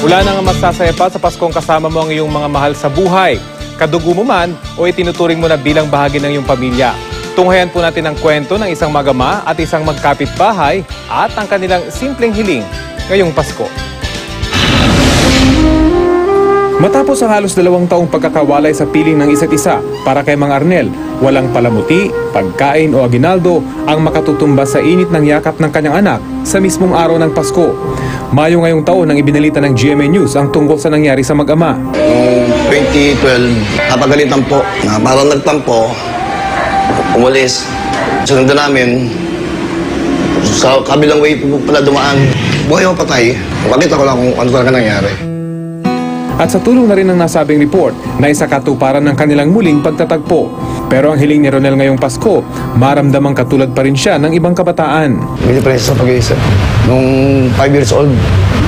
Wala nang masasaya pa sa Paskong kasama mo ang iyong mga mahal sa buhay. Kadugo mo man o itinuturing mo na bilang bahagi ng iyong pamilya. Tunghayan po natin ang kwento ng isang magama at isang magkapitbahay at ang kanilang simpleng hiling ngayong Pasko. Matapos ang halos 2 taong pagkakawalay sa piling ng isa't isa, para kay Mang Arnel, walang palamuti, pagkain o aginaldo ang makatutumba sa init ng yakap ng kanyang anak sa mismong araw ng Pasko. Mayo ngayong taon nang ibinalita ng GMA News ang tungkol sa nangyari sa mag-ama. Noong 2012, napagalitan po na parang nagtampo, umalis. Sundan namin, sa kabilang way po pala dumaan. Buhay o patay, makita ko lang kung ano talaga nangyari. At sa tulong na rin ng nasabing report na isa katuparan ng kanilang muling pagtatagpo. Pero ang hiling ni Ronel ngayong Pasko, maramdamang katulad pa rin siya ng ibang kabataan. Hindi presa sa pag-iisip. Nung 5 years old,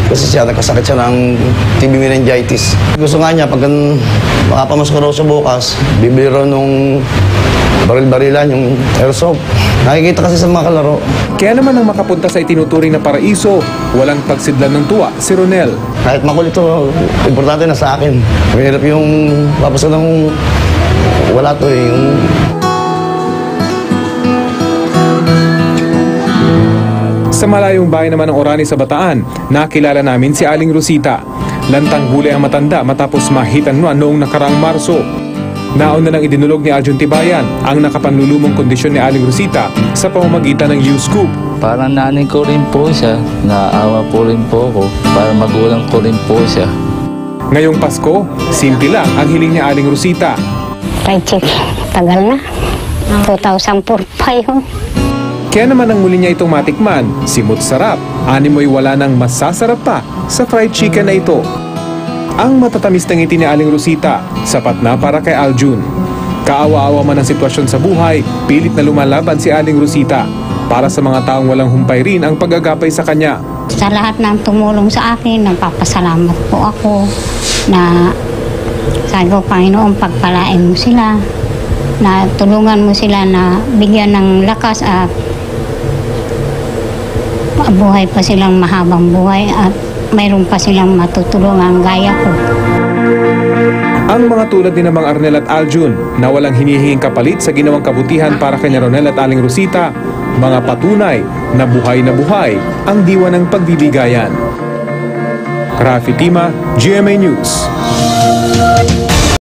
kasi siya nagkasakit siya ng TB meningitis. Gusto nga niya, pag makapamasko raw sa bukas, bibili raw nung baril-barilan, yung airsoft. Nakikita kasi sa mga kalaro. Kaya naman nang makapunta sa itinuturing na paraiso, walang pagsidlan ng tuwa si Ronel. Kahit makulit ito, importante na sa akin. Mahirap yung papasok ng wala to eh. Sa malayong bahay naman ng Orani sa Bataan, nakilala namin si Aling Rosita. Lantang gulay ang matanda matapos mahitan noong nakaraang Marso. Nauna nang idinulog ni Aljun Tibayan ang nakapanlulumong kondisyon ni Aling Rosita sa pamamagitan ng U-Scoop. Parang nanay ko rin po siya, naawa po rin po ako, para magulang ko rin po siya. Ngayong Pasko, simple lang ang hiling ni Aling Rosita. Right check, tagal na. 2004 pa yun. Kaya naman ang muli niya itong matikman, simot sarap. Animoy wala nang masasarap pa sa fried chicken na ito. Ang matatamis na ngiti ni Aling Rosita, sapat na para kay Aljun. Kaawa-awa man ang sitwasyon sa buhay, pilit na lumalaban si Aling Rosita para sa mga taong walang humpay rin ang pag-agapay sa kanya. Sa lahat ng tumulong sa akin, nagpapasalamat po ako na sabi ko, Panginoon, pagpalain mo sila, na tulungan mo sila na bigyan ng lakas at buhay pa silang mahabang buhay at mayroon pa silang matutulungan gaya ko. Ang mga tulad ni Mang Arnel at Aljun na walang hinihinging kapalit sa ginawang kabutihan para kay Ronel at Aling Rosita, mga patunay na buhay ang diwa ng pagbibigayan. Rafi Tima, GMA News.